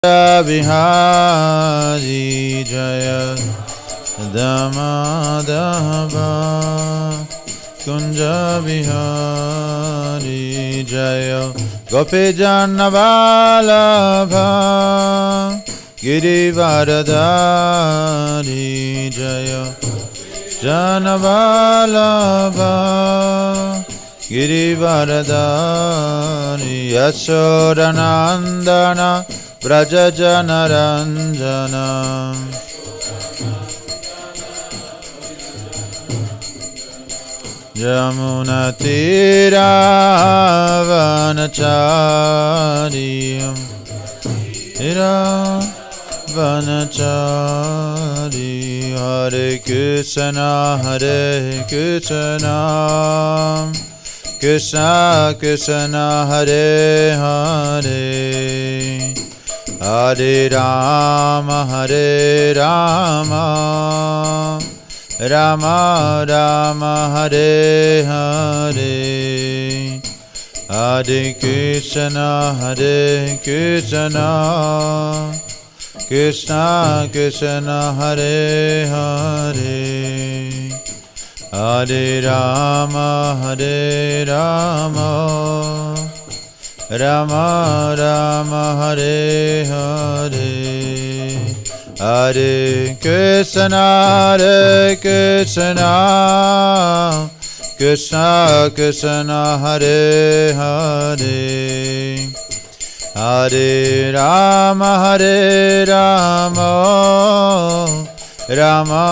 Bihari Jaya Damadava Kunja Bihari Jaya Gopi Jannavalabha Girivaradari Jaya Jannavalabha Girivaradari Yashodanandana Braja Janaranjana Jamuna Tira Vanachari Tira Vanachari Hare Krishna Hare Krishna Krishna Krishna Hare Hare Hare Rama Hare Rama Rama Rama Hare Hare Hare Krishna Hare Krishna Krishna Krishna Hare Hare Hare Rama Hare Rama Rama Rama Hare Hare Hare Krishna Krishna Krishna Hare Hare Hare Rama Rama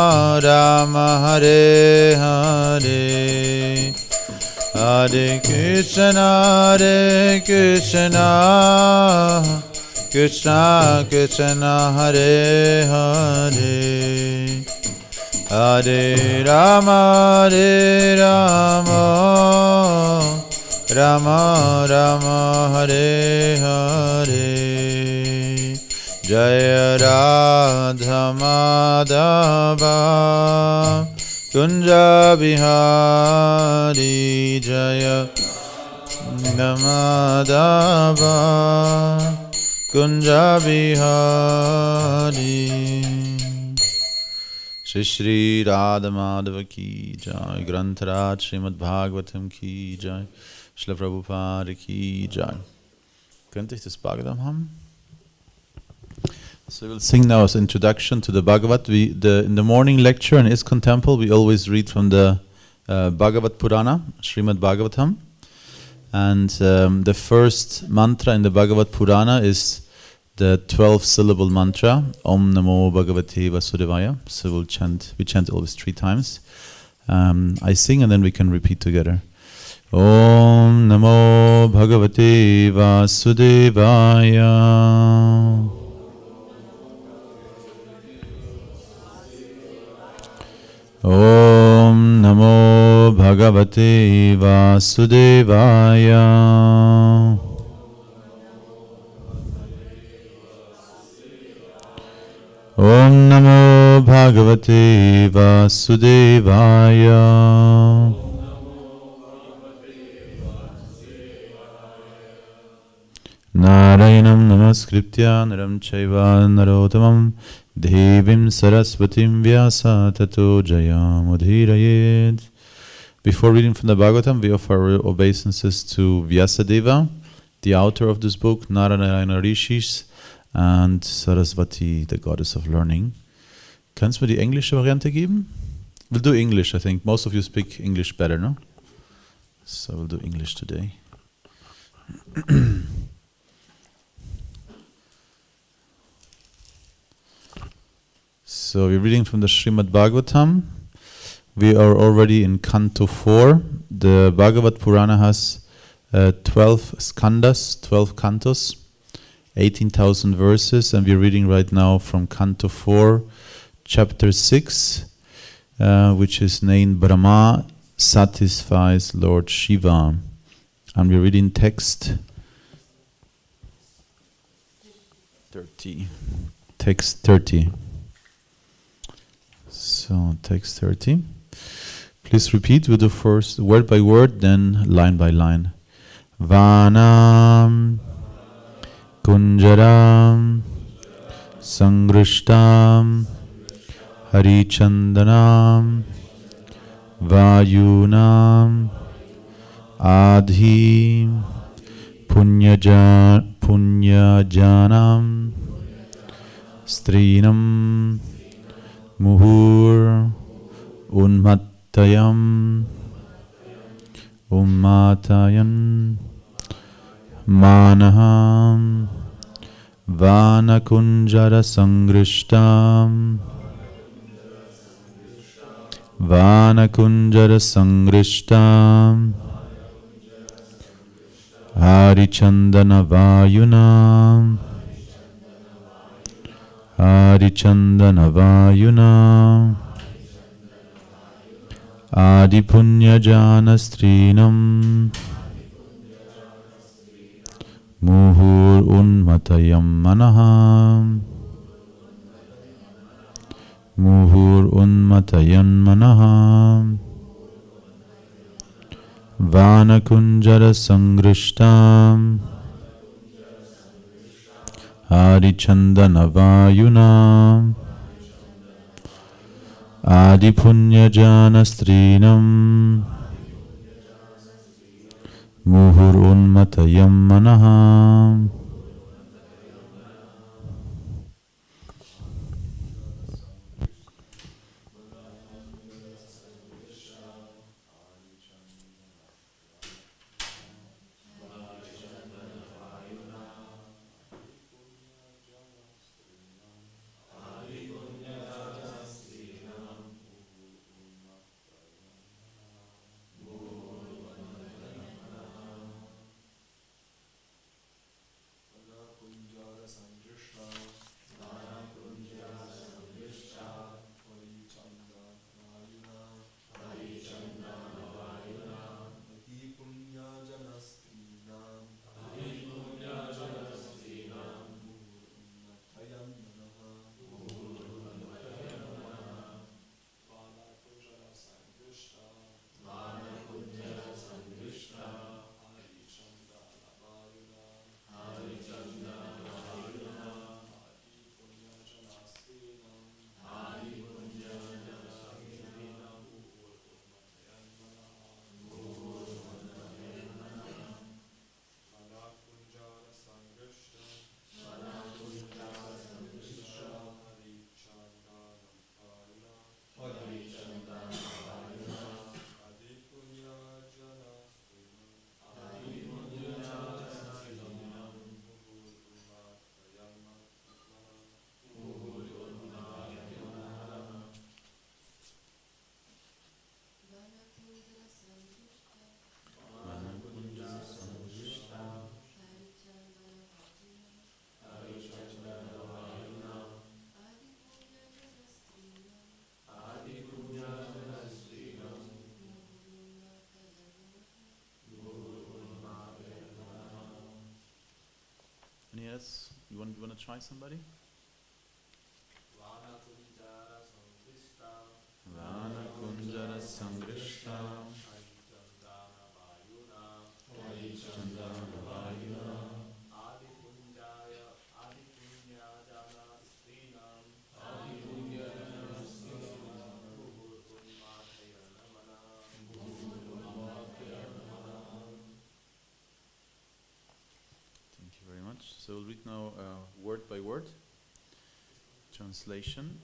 Rama Hare Hare Hare Krishna Krishna Krishna Hare Hare Hare Rama Rama Rama Hare Hare Jaya Radha Madhava Kunja Bihari Jaya Madhava Kunja Bihari Shri Shri Radha Madhava Ki Jai Grantharaj Śrīmad-Bhāgavatam Ki Jai Shri Prabhupada Ki Jai. Könnte ich das Bhagavatam haben? So we'll sing now as introduction to the Bhagavat. In the morning lecture in ISKCON temple, we always read from the Bhagavat Purana, Śrīmad-Bhāgavatam. And the first mantra in the Bhagavat Purana is the 12-syllable mantra, Om Namo Bhagavate Vasudevaya. So we chant always 3 times. I sing and then we can repeat together. Om Namo Bhagavate Vasudevaya. Om Namo Bhagavate Vasudevaya. Om Namo Bhagavate Vasudevaya. Narayanam Namaskritya Naram Chaiva Narottamam Devim Saraswatim Vyasa Tato Jayamudhirayed. Before reading from the Bhagavatam, we offer our obeisances to Deva, the author of this book, Narayana Rishis, and Saraswati, the goddess of learning. Kannst du mir die englische Variante geben? We'll do English, I think. Most of you speak English better, no? So we'll do English today. So we're reading from the Śrīmad-Bhāgavatam. We are already in Canto 4. The Bhagavat Purana has 12 skandhas, 12 cantos, 18,000 verses, and we're reading right now from Canto 4, Chapter 6, which is named Brahma Satisfies Lord Shiva. And we're reading text 30. Text 30. So, text 30. Please repeat with the first word by word, then line by line. Vanam Kunjaram Sangrishtam Harichandanam Vayunam Adhi Punyajanam Strinam Muhur Unmattayam Ummatayan Manaham Vanakunjara Sangrishtam Vanakunjara Sangrishtam Harichandana Vayunam Harichandana Vayunam Adipunyajana Strinam Muhur Unmatayam Manaham Muhur Unmatayan Manaham Vanakunjara Sangrishtam Harichandana Vayunam Adipunyajana Strinam Muhur Unmatayam Manaham. Yes, you want to try somebody? Vana Kunjara Sangrishta Chandana Vayuna Thank you very much. So we'll read now word by word. Translation.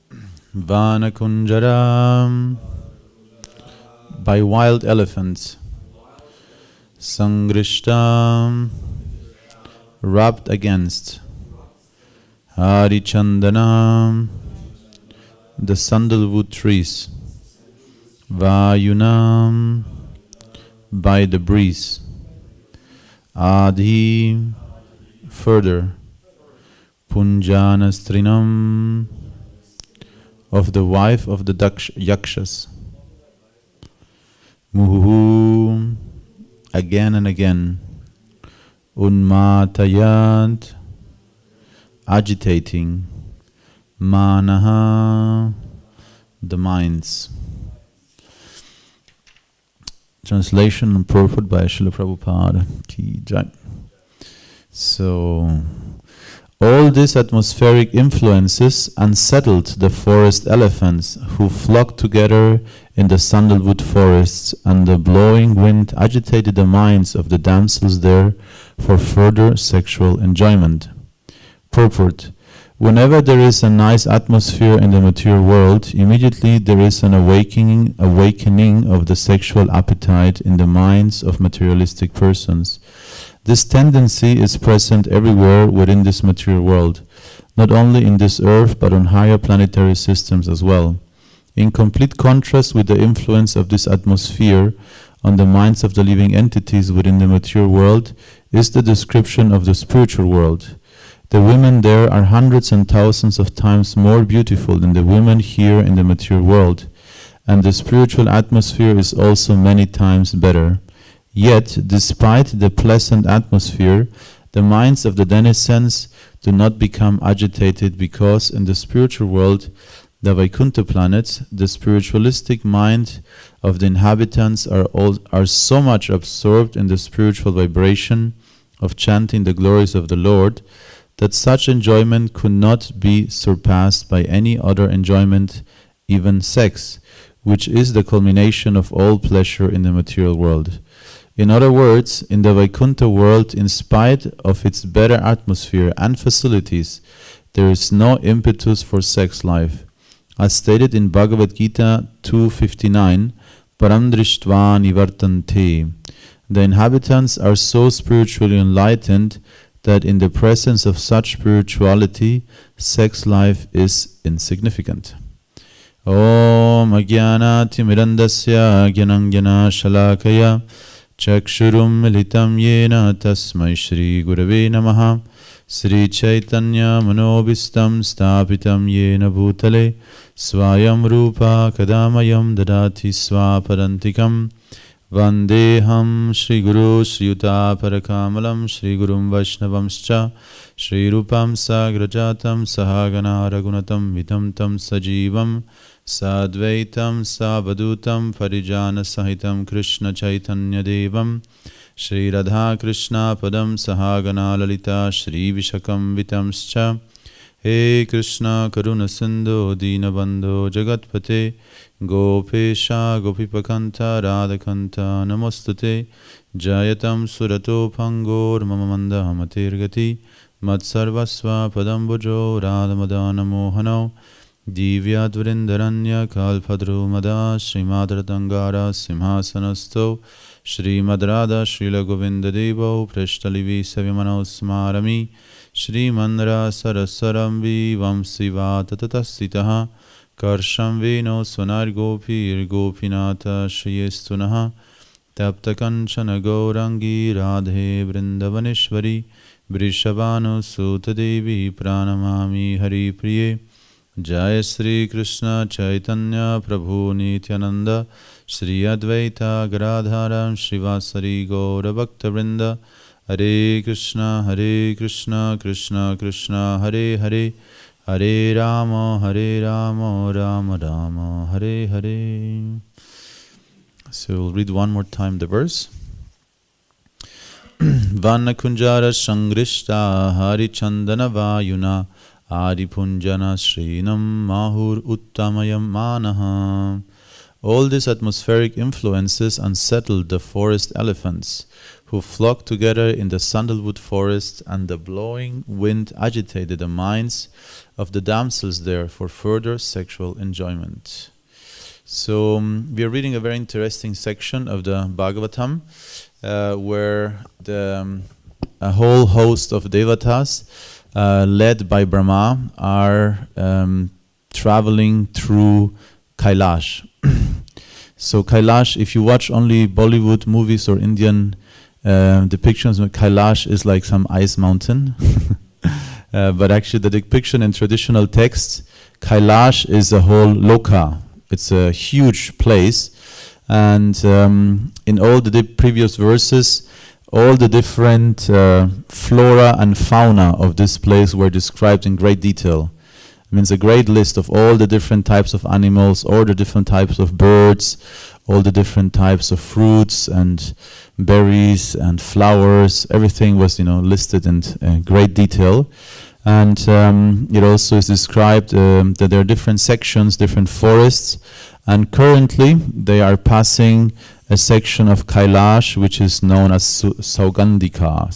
Vana Kunjara by wild elephants. Sangrishta rubbed against. Harichandana the sandalwood trees. Vayunam by the breeze. Adhi further. Punjanastrinam of the wife of the Yakshas. Muhu again and again. Unmatayat agitating. Manaha the minds. Translation and purport by Srila Prabhupada Ki Jai. So, All these atmospheric influences unsettled the forest elephants, who flocked together in the sandalwood forests, and the blowing wind agitated the minds of the damsels there for further sexual enjoyment. Purport. Whenever there is a nice atmosphere in the material world, immediately there is an awakening of the sexual appetite in the minds of materialistic persons. This tendency is present everywhere within this material world, not only in this earth but on higher planetary systems as well. In complete contrast with the influence of this atmosphere on the minds of the living entities within the material world is the description of the spiritual world. The women there are hundreds and thousands of times more beautiful than the women here in the material world, and the spiritual atmosphere is also many times better. Yet, despite the pleasant atmosphere, the minds of the denizens do not become agitated because in the spiritual world, the Vaikuntha planets, the spiritualistic mind of the inhabitants are so much absorbed in the spiritual vibration of chanting the glories of the Lord that such enjoyment could not be surpassed by any other enjoyment, even sex, which is the culmination of all pleasure in the material world. In other words, in the Vaikuntha world, in spite of its better atmosphere and facilities, there is no impetus for sex life. As stated in Bhagavad Gita 2.59, Param drishtva nivartante. The inhabitants are so spiritually enlightened that in the presence of such spirituality, sex life is insignificant. Om Ajnanati Mirandasya Jnanjana Shalakaya Chakshurum Militam Yena Tasmai Shri Gurave Namaha Sri Chaitanya Manobhistam Stapitam Yena Bhutale Swayam Rupa Kadamayam Dadati Swaparantikam Vandeham Shri Guru Shri Yuta Parakamalam Shri Gurum Vaishnavamscha Shri Rupam Sagrajatam Sahagana Ragunatam Vitam Tam Sajivam Sadvaitam Savadutam Parijana Sahitam Krishna Chaitanya Devam Shri Radha Krishna Padam Sahagana Lalita Shri Vishakam Vitamscha He Krishna Karuna Sindhu Dinabandho Jagatpate Gopesha Gopipakanta Radhakanta Namostate Jayatam Surato Pangor Mamamanda Matirgati Matsarvasva Padambujo Radhamadana Mohano Divyadvrindaranya Kalpadru Mada Srimadratangara Simhasanasto Śrīmad-Radha Srila Govinda Devo Prashtalivi Savimano Smarami Śrīmandra Sarasaram Vivam Siva Tatatastitaha Karsham Veno Svanargopir Gopinata Shriyestunaha Taptakanchana Gaurangi Radhe Vrindavaneshwari Vrishabhanu Sutadevi Pranamami Hari Priye Jai Sri Krishna Chaitanya Prabhu Nityananda Shri Advaita Gadadharam Srivasari Gaura Bhakta Vrinda Hare Krishna Krishna Krishna Hare Hare Hare Rama Rama Rama Hare Hare. So we'll read one more time the verse. Vana Kunjara Sangrishta Hari Chandana Vayuna Adipunjana Srinam Mahur Uttamayam Manaha. All these atmospheric influences unsettled the forest elephants, who flocked together in the sandalwood forest, and the blowing wind agitated the minds of the damsels there for further sexual enjoyment. So we are reading a very interesting section of the Bhagavatam, where a whole host of devatas led by Brahma are traveling through Kailash. So Kailash, if you watch only Bollywood movies or Indian depictions of Kailash, is like some ice mountain. But actually the depiction in traditional texts, Kailash is a whole loka. It's a huge place. And in all the previous verses, all the different flora and fauna of this place were described in great detail. It means a great list of all the different types of animals, all the different types of birds, all the different types of fruits and berries and flowers. Everything was, listed in great detail. And it also is described that there are different sections, different forests, and currently they are passing a section of Kailash which is known as Saugandhika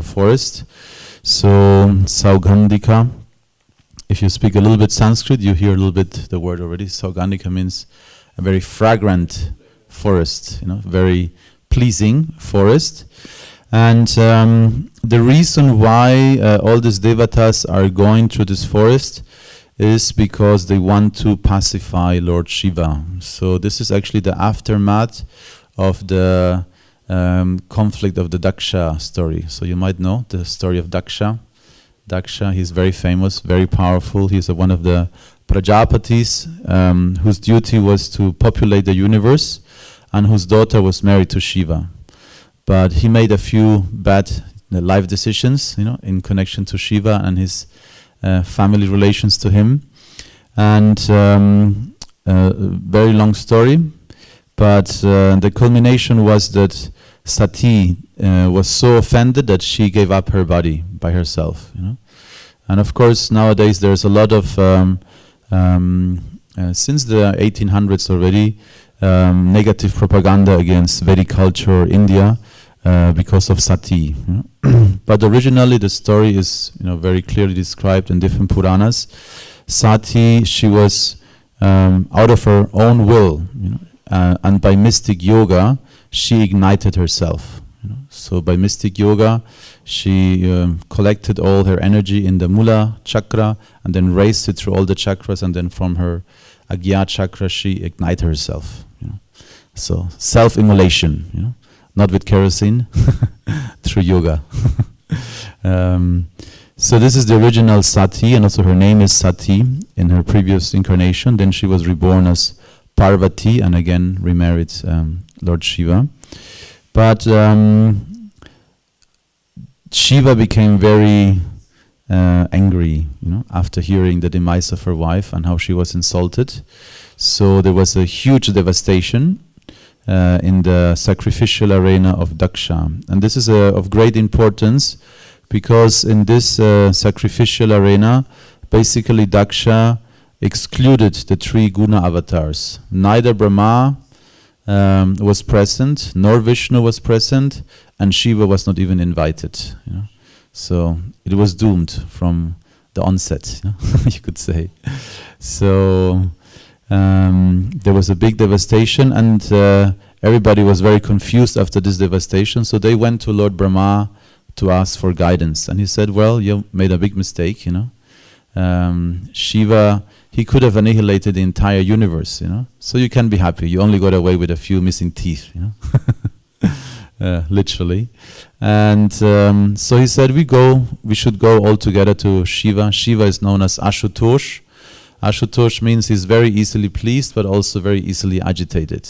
forest. So Saugandhika, if you speak a little bit Sanskrit, you hear a little bit the word already. Saugandhika means a very fragrant forest, very pleasing forest. And the reason why all these devatas are going through this forest is because they want to pacify Lord Shiva. So this is actually the aftermath of the conflict of the Daksha story. So you might know the story of Daksha. Daksha, he's very famous, very powerful. He's one of the Prajapatis whose duty was to populate the universe and whose daughter was married to Shiva. But he made a few bad life decisions, in connection to Shiva and his family relations to him. And very long story, but the culmination was that Sati was so offended that she gave up her body by herself. And of course, nowadays there's a lot of, since the 1800s already, negative propaganda against Vedic culture, India, because of Sati. But originally the story is very clearly described in different Puranas. Sati, she was out of her own will, and by mystic yoga she ignited herself. So by mystic yoga she collected all her energy in the Mula chakra and then raised it through all the chakras, and then from her Agya chakra she ignited herself. So self-immolation, not with kerosene, through yoga. So this is the original Sati, and also her name is Sati in her previous incarnation. Then she was reborn as Parvati and again remarried Lord Shiva. But Shiva became very angry, after hearing the demise of her wife and how she was insulted. So there was a huge devastation in the sacrificial arena of Daksha. And this is of great importance because in this sacrificial arena, basically Daksha excluded the three guna avatars. Neither Brahma was present, nor Vishnu was present, and Shiva was not even invited. So it was doomed from the onset, you could say. So there was a big devastation, and everybody was very confused after this devastation. So they went to Lord Brahma to ask for guidance, and he said, well, you made a big mistake, Shiva, he could have annihilated the entire universe, so you can be happy. You only got away with a few missing teeth, literally. And so he said, we should go all together to Shiva. Shiva is known as Ashutosh. Ashutosh means he's very easily pleased, but also very easily agitated.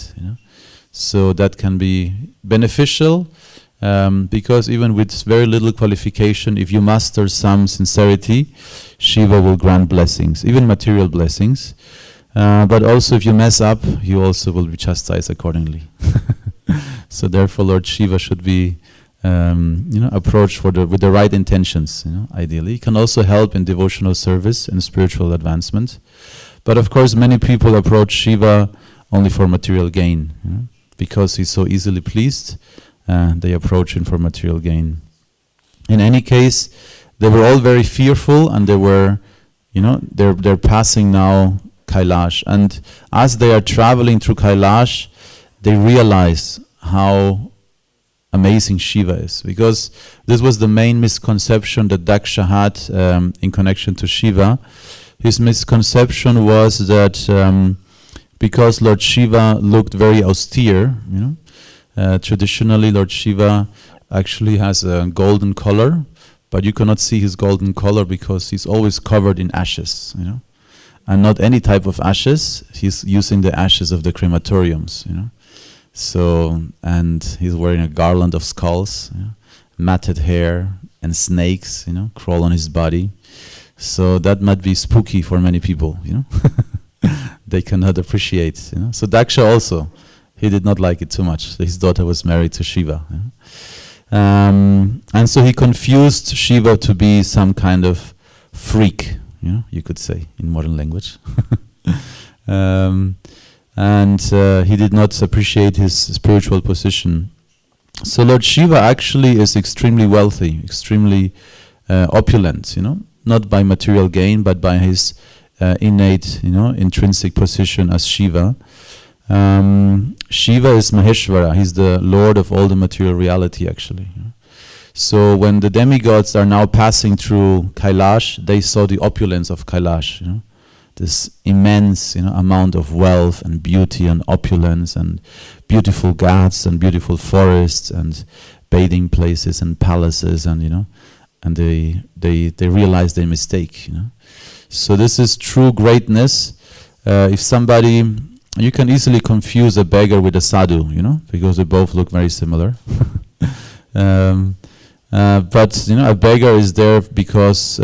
So that can be beneficial, because even with very little qualification, if you master some sincerity, Shiva will grant blessings, even material blessings. But also if you mess up, you also will be chastised accordingly. So therefore Lord Shiva should be approached with the right intentions, ideally. He can also help in devotional service and spiritual advancement. But of course many people approach Shiva only for material gain. Because he's so easily pleased, they approach him for material gain. In any case, they were all very fearful, and they were, they're passing now Kailash. And as they are traveling through Kailash, they realize how amazing Shiva is, because this was the main misconception that Daksha had in connection to Shiva. His misconception was that because Lord Shiva looked very austere, traditionally Lord Shiva actually has a golden color, but you cannot see his golden color because he's always covered in ashes, and not any type of ashes. He's using the ashes of the crematoriums, So, and he's wearing a garland of skulls, matted hair, and snakes, crawl on his body. So that might be spooky for many people, They cannot appreciate, So Daksha also, he did not like it too much. His daughter was married to Shiva. And so he confused Shiva to be some kind of freak, you could say in modern language. And he did not appreciate his spiritual position. So Lord Shiva actually is extremely wealthy, extremely opulent, not by material gain, but by his innate, intrinsic position as Shiva. Shiva is Maheshwara. He's the Lord of all the material reality, actually. So when the demigods are now passing through Kailash, they saw the opulence of Kailash, this immense, amount of wealth and beauty and opulence and beautiful ghats and beautiful forests and bathing places and palaces, and and they realized their mistake. So this is true greatness. If somebody, you can easily confuse a beggar with a sadhu, because they both look very similar. But a beggar is there because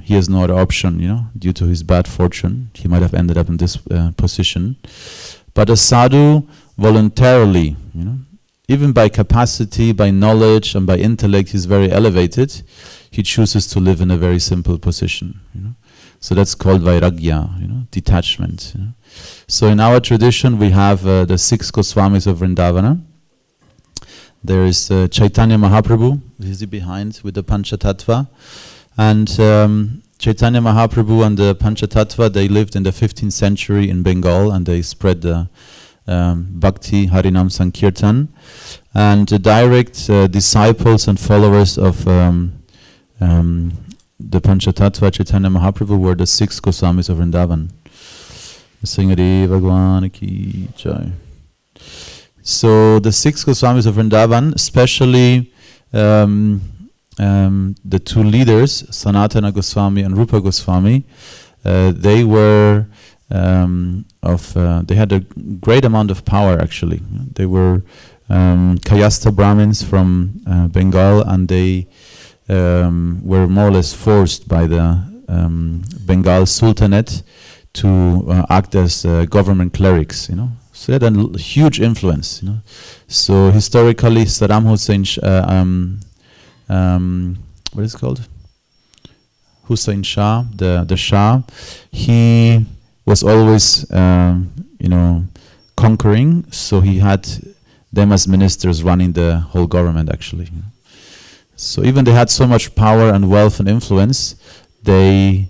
he has no other option, due to his bad fortune. He might have ended up in this position. But a sadhu voluntarily, even by capacity, by knowledge, and by intellect, he's very elevated. He chooses to live in a very simple position. So that's called vairagya, detachment. So in our tradition, we have the 6 Goswamis of Vrindavana. There is Chaitanya Mahaprabhu, is he behind, with the Panchatattva. And Chaitanya Mahaprabhu and the Panchatattva, they lived in the 15th century in Bengal, and they spread the Bhakti, Harinam Sankirtan. And the direct disciples and followers of the Panchatattva, Chaitanya Mahaprabhu, were the 6 Goswamis of Vrindavan. Singari Bhagwan Ki Jai. So the 6 Goswamis of Vrindavan, especially the 2 leaders, Sanatana Goswami and Rupa Goswami, they were they had a great amount of power, actually. They were Kayastha Brahmins from Bengal, and they were more or less forced by the Bengal Sultanate to act as government clerics, So they had a huge influence, So historically, Saddam Hussein, what is it called? Hussein Shah, the Shah, he was always, conquering. So he had them as ministers running the whole government, actually. So even they had so much power and wealth and influence, they,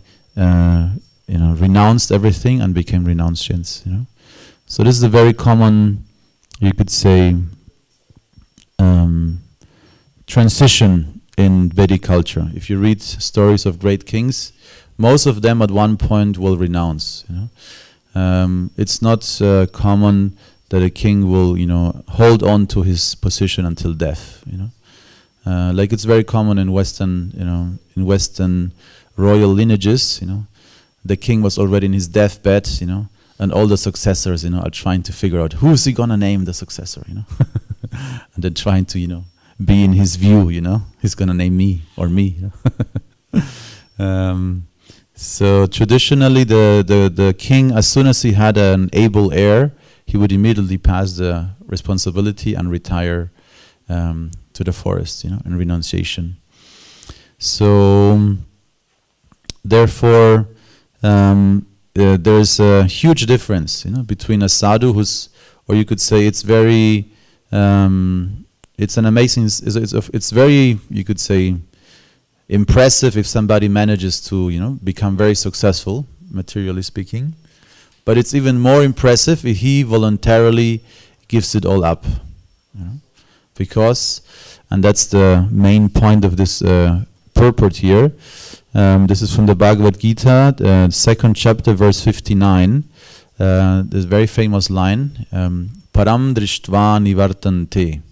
renounced everything and became renunciants, So this is a very common, you could say, transition in Vedic culture. If you read stories of great kings, most of them at one point will renounce. It's not common that a king will, hold on to his position until death. Like it's very common in Western, royal lineages. The king was already in his deathbed. And all the successors, are trying to figure out who's he gonna name the successor, and then trying to, be in his view, he's gonna name me or me. So traditionally, the king, as soon as he had an able heir, he would immediately pass the responsibility and retire to the forest, in renunciation. So therefore, there's a huge difference, between a sadhu who's, or you could say it's very, it's an amazing, it's very, you could say, impressive if somebody manages to, become very successful, materially speaking. But it's even more impressive if he voluntarily gives it all up, because, and that's the main point of this purport here. This is from the Bhagavad Gita, 2nd chapter, verse 59. This very famous line, Param drishtva nivartante.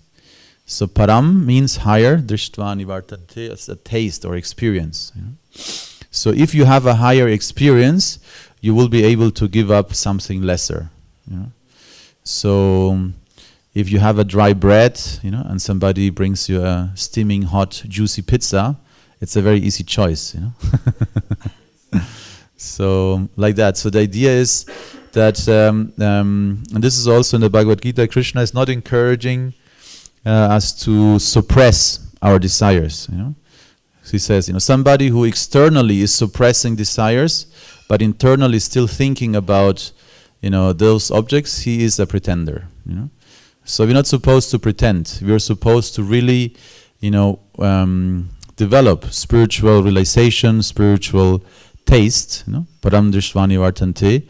So param means higher, drishtva nivartante, it's a taste or experience. So if you have a higher experience, you will be able to give up something lesser. So if you have a dry bread, and somebody brings you a steaming hot juicy pizza, it's a very easy choice, So like that. So the idea is that, and this is also in the Bhagavad Gita, Krishna is not encouraging us to suppress our desires. he says, somebody who externally is suppressing desires, but internally still thinking about, those objects, he is a pretender. So we're not supposed to pretend. We're supposed to really, develop spiritual realization, spiritual taste, param drishvani vartante.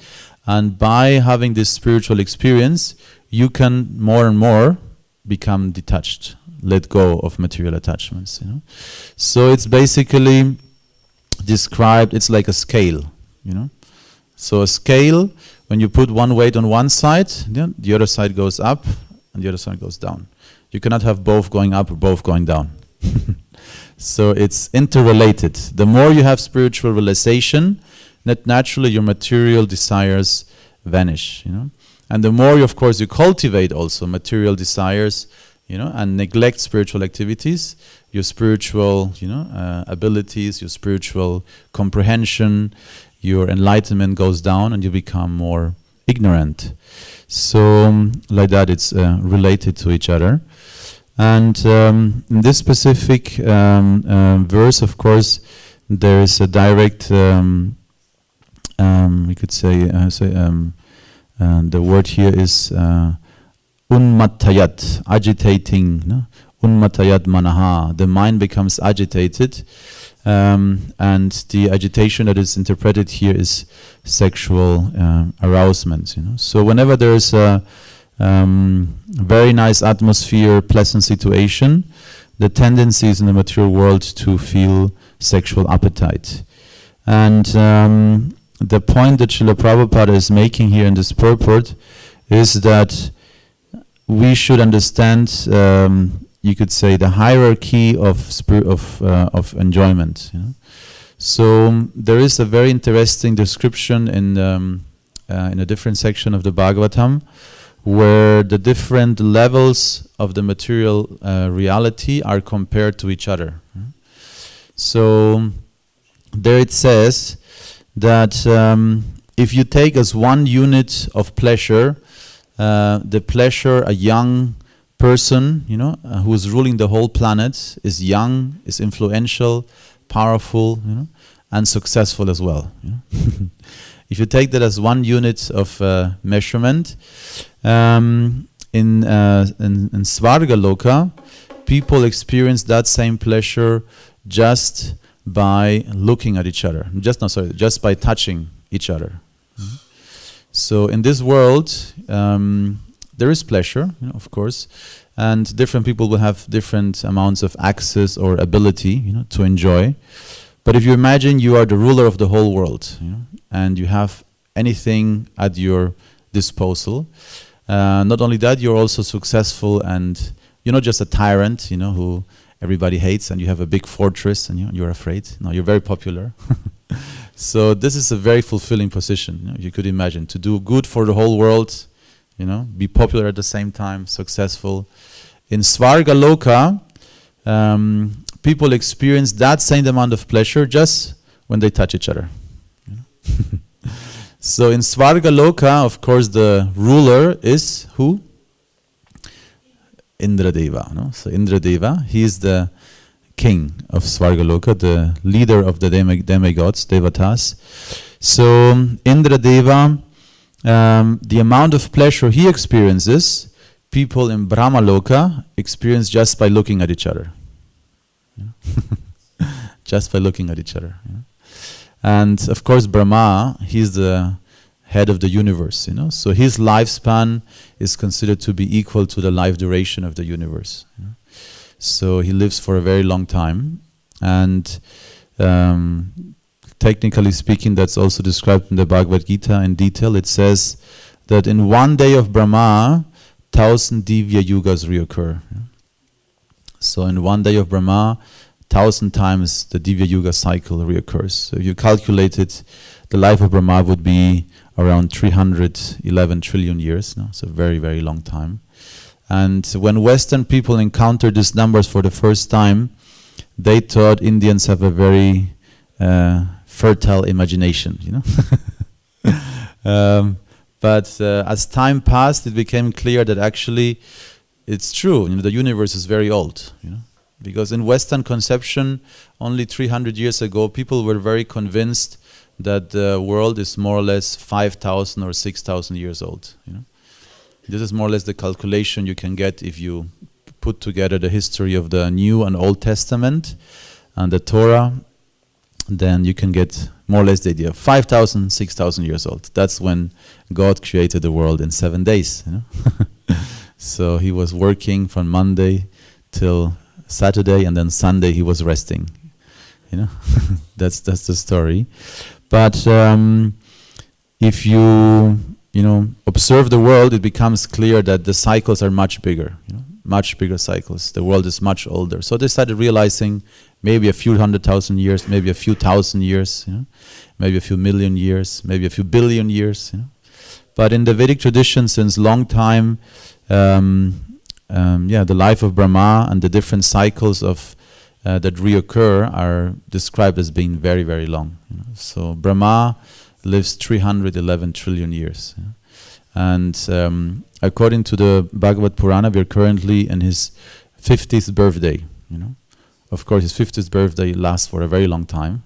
And by having this spiritual experience, you can more and more become detached, let go of material attachments. So it's basically described, it's like a scale. So a scale, when you put one weight on one side, the other side goes up and the other side goes down. You cannot have both going up or both going down. So it's interrelated. The more you have spiritual realization, that naturally your material desires vanish. And the more, of course, you cultivate also material desires, and neglect spiritual activities, your spiritual, abilities, your spiritual comprehension, your enlightenment goes down and you become more ignorant. So like that, it's related to each other. And in this specific verse, of course, there is a direct, we could say, the word here is unmatayat, agitating, unmatayat manaha. The mind becomes agitated, and the agitation that is interpreted here is sexual arousement. So whenever there is a very nice atmosphere, pleasant situation, the tendency is in the material world to feel sexual appetite. And the point that Srila Prabhupada is making here in this purport is that we should understand, you could say, the hierarchy of enjoyment. So there is a very interesting description in a different section of the Bhagavatam, where the different levels of the material reality are compared to each other. So there it says that if you take as one unit of pleasure, the pleasure a young person, who is ruling the whole planet, is young, is influential, powerful, and successful as well. If you take that as one unit of measurement, in Svarga Loka, people experience that same pleasure just by looking at each other. Just by touching each other. So in this world, there is pleasure, of course, and different people will have different amounts of access or ability, to enjoy. But if you imagine you are the ruler of the whole world, and you have anything at your disposal, not only that, you're also successful, and you're not just a tyrant, who everybody hates, and you have a big fortress and you're afraid. No, you're very popular. So this is a very fulfilling position. You could imagine to do good for the whole world, be popular at the same time, successful. In Svarga Loka, people experience that same amount of pleasure just when they touch each other. So in Svarga Loka, of course, the ruler is who? Indra Deva. So Indra Deva, he is the king of Svarga Loka, the leader of the demigods, Devatas. So Indra Deva, the amount of pleasure he experiences, people in Brahma Loka experience just by looking at each other. Just by looking at each other. And of course Brahma, he's the head of the universe, so his lifespan is considered to be equal to the life duration of the universe. So he lives for a very long time, and technically speaking, that's also described in the Bhagavad Gita in detail. It says that in one day of Brahma, 1,000 Divya Yugas reoccur. So in one day of Brahma, 1,000 times the Divya Yuga cycle reoccurs. So if you calculate it, the life of Brahma would be around 311 trillion years. So a very, very long time. And when Western people encountered these numbers for the first time, they thought Indians have a very fertile imagination, But as time passed, it became clear that actually it's true. The universe is very old. Because in Western conception, only 300 years ago, people were very convinced that the world is more or less 5,000 or 6,000 years old. This is more or less the calculation you can get if you put together the history of the New and Old Testament and the Torah. Then you can get more or less the idea. 5,000, 6,000 years old. That's when God created the world in 7 days. So he was working from Monday till Saturday, and then Sunday he was resting. That's the story. But if you observe the world, it becomes clear that the cycles are much bigger. Much bigger cycles. The world is much older. So they started realizing maybe a few 100,000 years, maybe a few thousand years, maybe a few million years, maybe a few billion years. But in the Vedic tradition, since long time, the life of Brahma and the different cycles of that reoccur are described as being very, very long. So Brahma lives 311 trillion years. And according to the Bhagavad Purana, we are currently in his 50th birthday. Of course, his 50th birthday lasts for a very long time.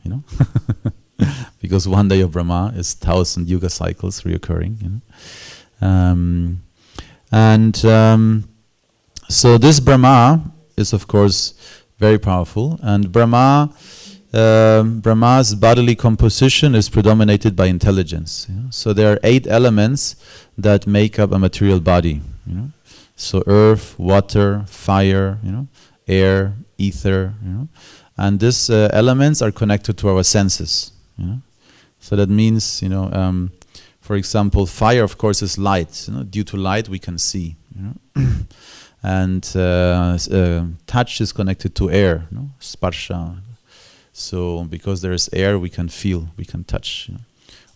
Because one day of Brahma is 1,000 yuga cycles reoccurring. So this Brahma is, of course, very powerful, and Brahma's bodily composition is predominated by intelligence. So there are 8 elements that make up a material body. So earth, water, fire, air, ether, and these elements are connected to our senses. So that means, for example, fire, of course, is light. Due to light, we can see. And touch is connected to air, sparsha. So because there is air, we can feel, we can touch.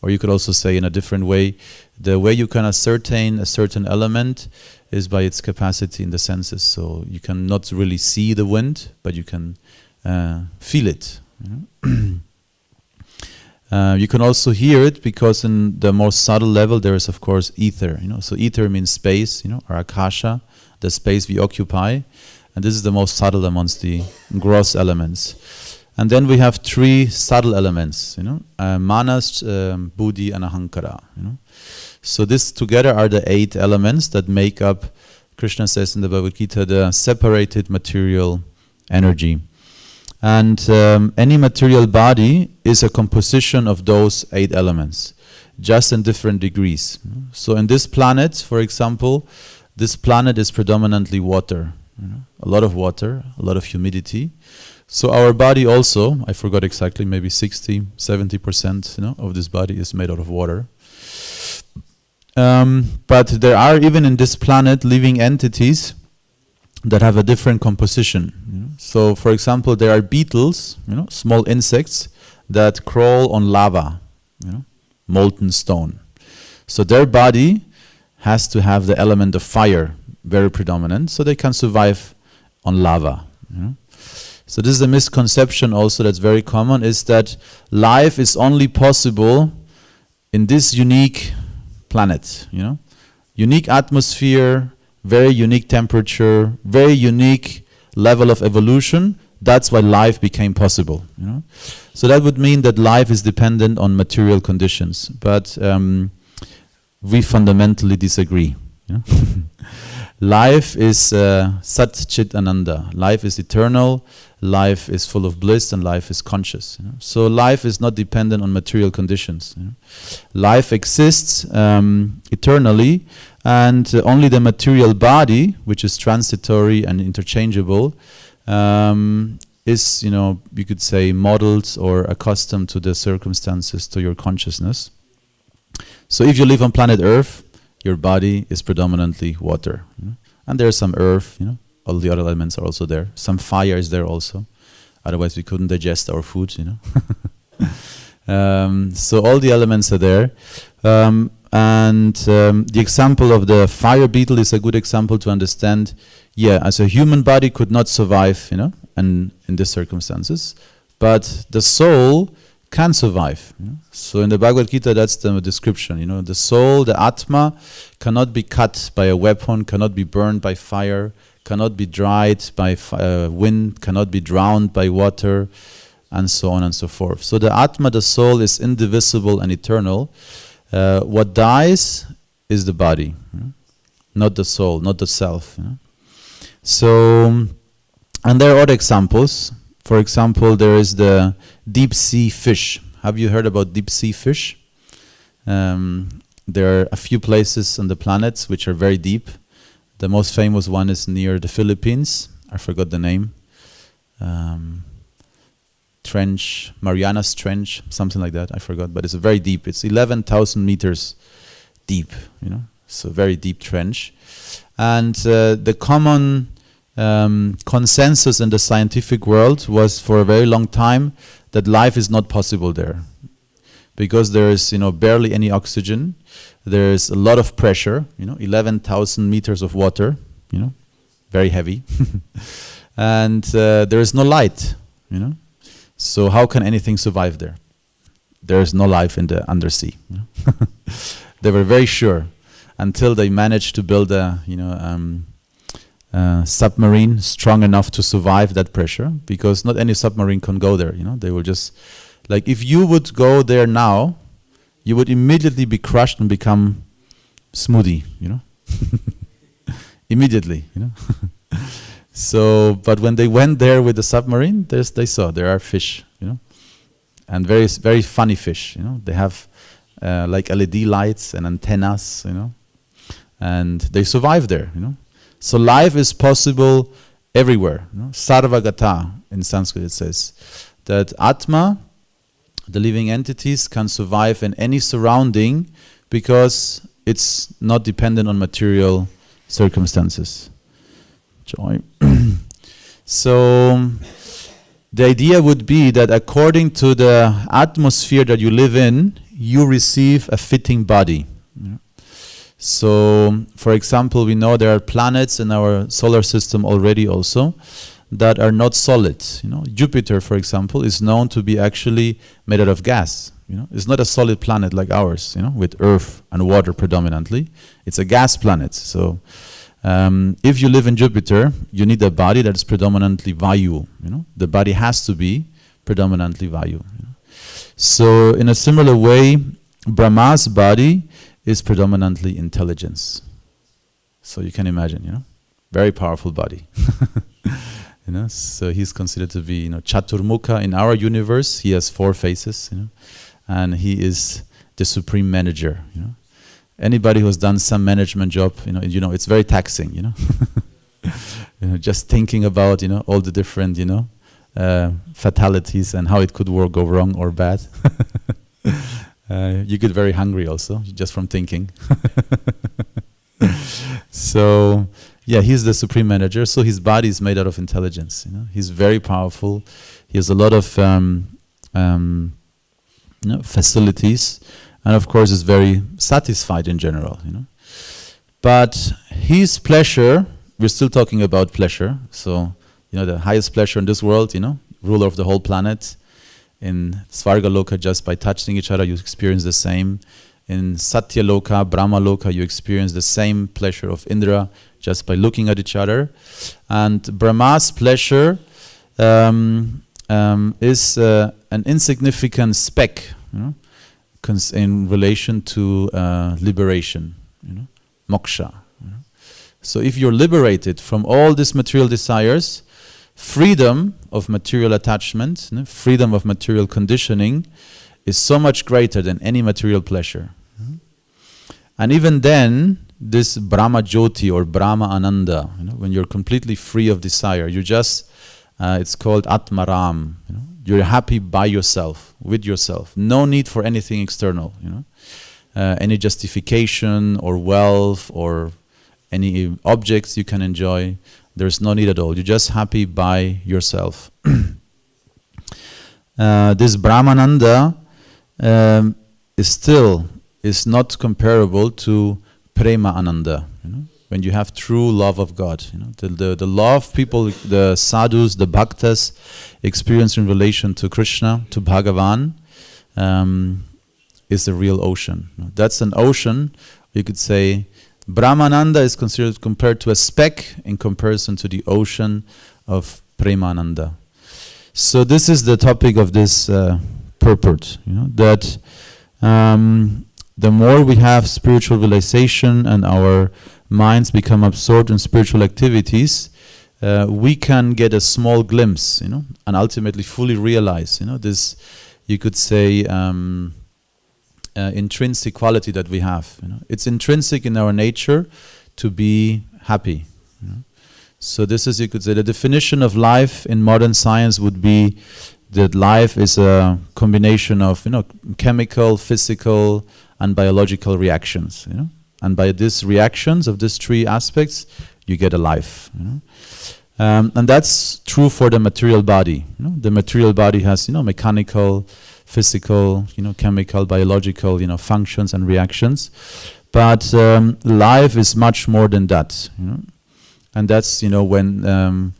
Or you could also say in a different way, the way you can ascertain a certain element is by its capacity in the senses. So you cannot really see the wind, but you can feel it. You can also hear it, because in the most subtle level there is, of course, ether. So ether means space, or akasha, the space we occupy, and this is the most subtle amongst the gross elements. And then we have 3 subtle elements, manas, buddhi, and ahankara. So this together are the 8 elements that make up, Krishna says in the Bhagavad Gita, the separated material energy. And any material body is a composition of those 8 elements, just in different degrees. So in this planet, for example, this planet is predominantly water, a lot of water, a lot of humidity. So our body also, I forgot exactly, maybe 60-70% of this body is made out of water. But there are, even in this planet, living entities that have a different composition. So for example, there are beetles, small insects that crawl on lava, molten stone. So their body has to have the element of fire very predominant, so they can survive on lava. So this is a misconception also that's very common, is that life is only possible in this unique planet, unique atmosphere, very unique temperature, very unique level of evolution. That's why life became possible. So that would mean that life is dependent on material conditions, but we fundamentally disagree. Life is Sat Chit Ananda. Life is eternal, life is full of bliss, and life is conscious. So life is not dependent on material conditions. Life exists eternally, and only the material body, which is transitory and interchangeable, is, you could say, modeled or accustomed to the circumstances, to your consciousness. So if you live on planet Earth, your body is predominantly water. And there's some earth, all the other elements are also there. Some fire is there also. Otherwise we couldn't digest our food, So all the elements are there. The example of the fire beetle is a good example to understand, as a human body could not survive, and in these circumstances, but the soul can survive. So in the Bhagavad Gita, that's the description. The soul, the Atma, cannot be cut by a weapon, cannot be burned by fire, cannot be dried by wind, cannot be drowned by water, and so on and so forth. So the Atma, the soul, is indivisible and eternal. What dies is the body, not the soul, not the self. So, and there are other examples. For example, there is the deep sea fish. Have you heard about deep sea fish? There are a few places on the planet which are very deep. The most famous one is near the Philippines. I forgot the name. Trench, Marianas Trench, something like that. I forgot, but it's very deep. It's 11,000 meters deep, so very deep trench. And the common consensus in the scientific world was for a very long time that life is not possible there, because there is, barely any oxygen. There is a lot of pressure, 11,000 meters of water, very heavy, and there is no light, So how can anything survive there? There is no life in the undersea. They were very sure until they managed to build a, submarine strong enough to survive that pressure, because not any submarine can go there. They will just, like, if you would go there now, you would immediately be crushed and become smoothie. Immediately. So, but when they went there with the submarine, they saw there are fish, and very, very funny fish. They have like LED lights and antennas, and they survive there. So life is possible everywhere. Sarvagata in Sanskrit it says that Atma, the living entities, can survive in any surrounding because it's not dependent on material circumstances. Joy. So the idea would be that according to the atmosphere that you live in, you receive a fitting body. So, for example, we know there are planets in our solar system already also that are not solid. Jupiter, for example, is known to be actually made out of gas. It's not a solid planet like ours, with earth and water predominantly. It's a gas planet. So if you live in Jupiter, you need a body that is predominantly Vayu. The body has to be predominantly Vayu. So in a similar way, Brahma's body is predominantly intelligence. So you can imagine, very powerful body. So he's considered to be, Chaturmukha in our universe. He has 4 faces, and he is the supreme manager. Anybody who has done some management job, it's very taxing. Just thinking about, all the different, fatalities and how it could go wrong or bad. You get very hungry also, just from thinking. So, yeah, he's the supreme manager. So his body is made out of intelligence. He's very powerful. He has a lot of facilities, and of course is very satisfied in general. But his pleasure, we're still talking about pleasure. So, the highest pleasure in this world, ruler of the whole planet. In Svargaloka, just by touching each other, you experience the same. In Satyaloka, Brahmaloka, you experience the same pleasure of Indra just by looking at each other. And Brahma's pleasure is an insignificant speck, in relation to liberation, moksha. So if you're liberated from all these material desires, freedom of material attachment, freedom of material conditioning is so much greater than any material pleasure. And even then, this Brahma Jyoti or Brahma Ananda, when you're completely free of desire, you just, it's called Atmaram. You're happy by yourself, with yourself. No need for anything external. Any justification or wealth or any objects you can enjoy. There's no need at all. You're just happy by yourself. This Brahmananda is not comparable to Prema Ananda. When you have true love of God, the love people, the sadhus, the bhaktas experience in relation to Krishna, to Bhagavan, is the real ocean. That's an ocean, you could say, Brahmananda is compared to a speck in comparison to the ocean of Premananda. So this is the topic of this purport, that the more we have spiritual realization and our minds become absorbed in spiritual activities, we can get a small glimpse, and ultimately fully realize, this, you could say, intrinsic quality that we have. It's intrinsic in our nature to be happy. So this is, you could say, the definition of life in modern science would be that life is a combination of, chemical, physical, and biological reactions. And by these reactions of these three aspects, you get a life. And that's true for the material body. The material body has, mechanical, physical, chemical, biological, functions and reactions. But life is much more than that. And that's, when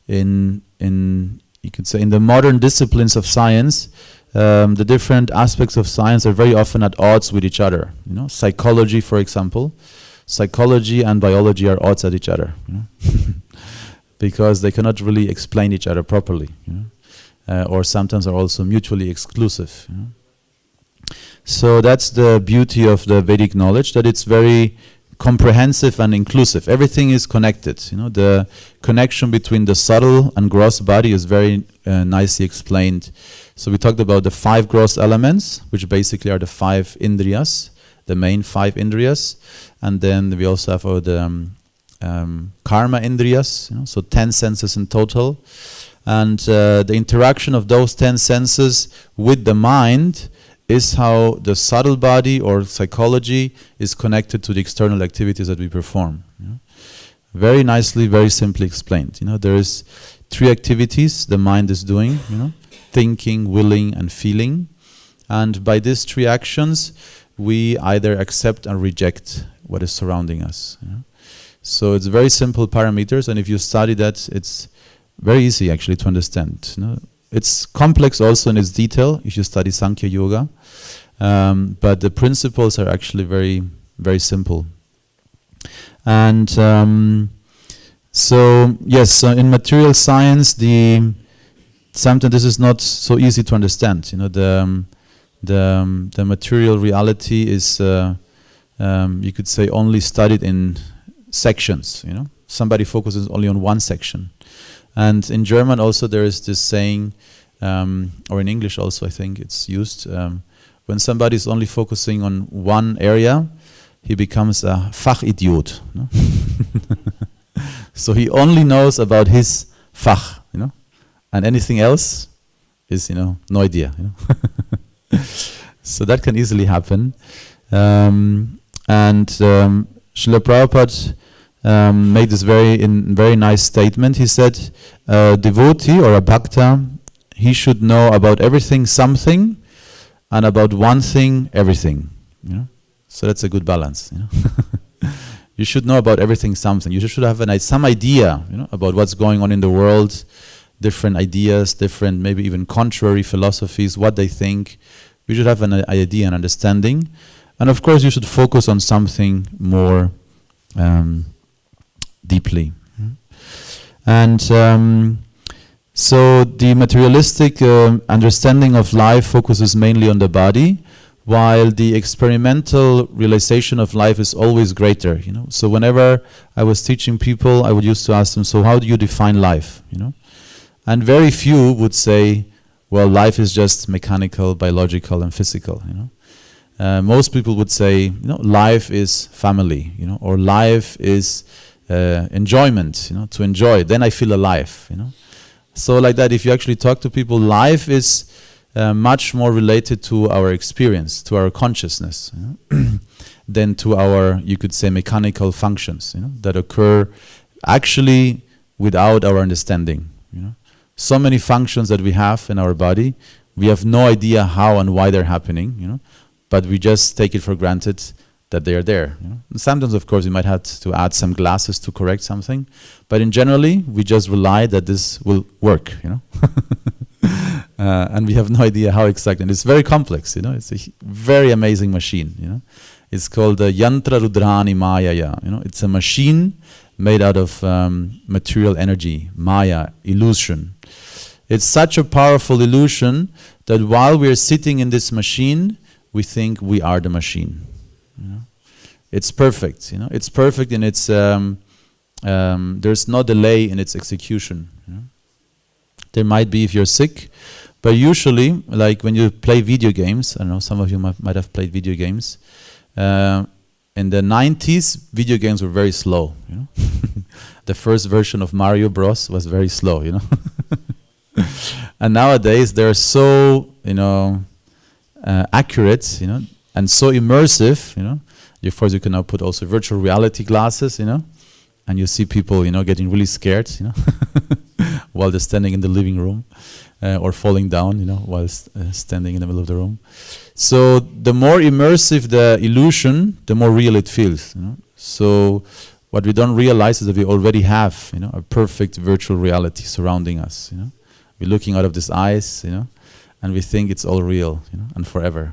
in you could say in the modern disciplines of science, the different aspects of science are very often at odds with each other. Psychology, for example, psychology and biology are odds at each other, because they cannot really explain each other properly, or sometimes are also mutually exclusive. So that's the beauty of the Vedic knowledge, that it's very comprehensive and inclusive. Everything is connected. The connection between the subtle and gross body is very nicely explained. So we talked about the 5 gross elements, which basically are the 5 indriyas, the main 5 indriyas, and then we also have the karma indriyas, so 10 senses in total, and the interaction of those 10 senses with the mind is how the subtle body or psychology is connected to the external activities that we perform. Very nicely, very simply explained. There is 3 activities the mind is doing, thinking, willing, and feeling. And by these 3 actions, we either accept and reject what is surrounding us. So it's very simple parameters, and if you study that, it's very easy actually to understand. It's complex also in its detail if you study Sankhya Yoga, but the principles are actually very, very simple. And so yes, in material science, sometimes this is not so easy to understand. The material reality is, you could say, only studied in sections. Somebody focuses only on one section. And in German also there is this saying, or in English also I think it's used, when somebody is only focusing on one area, he becomes a Fachidiot. So he only knows about his Fach, and anything else is, no idea. So that can easily happen. And Srila Prabhupada made this very nice statement. He said, a devotee or a bhakta, he should know about everything something, and about one thing everything. So that's a good balance. You should know about everything something. You should have some idea, about what's going on in the world, different ideas, different maybe even contrary philosophies, what they think. You should have an idea and understanding, and of course you should focus on something more deeply. And so the materialistic understanding of life focuses mainly on the body, while the experimental realization of life is always greater. So whenever I was teaching people, I would used to ask them, so how do you define life? And very few would say, well, life is just mechanical, biological, and physical. Most people would say, life is family, or life is enjoyment, to enjoy. Then I feel alive, So like that, if you actually talk to people, life is much more related to our experience, to our consciousness, than to our, you could say, mechanical functions, that occur actually without our understanding. So many functions that we have in our body, we have no idea how and why they're happening, but we just take it for granted that they are there. And sometimes, of course, we might have to add some glasses to correct something, but in generally, we just rely that this will work, and we have no idea how exactly. And it's very complex, It's a very amazing machine, It's called the Yantra Rudrani Mayaya. It's a machine made out of material energy, Maya, illusion. It's such a powerful illusion that while we're sitting in this machine, we think we are the machine. It's perfect. It's perfect in its. There's no delay in its execution. There might be if you're sick, but usually, like when you play video games, I don't know, some of you might have played video games. In the 90s, video games were very slow. The first version of Mario Bros was very slow. And nowadays they're so accurate, and so immersive. Of course, you can now put also virtual reality glasses, and you see people, getting really scared, while they're standing in the living room, or falling down, while standing in the middle of the room. So the more immersive the illusion, the more real it feels. So what we don't realize is that we already have, a perfect virtual reality surrounding us. We're looking out of these eyes, and we think it's all real, and forever.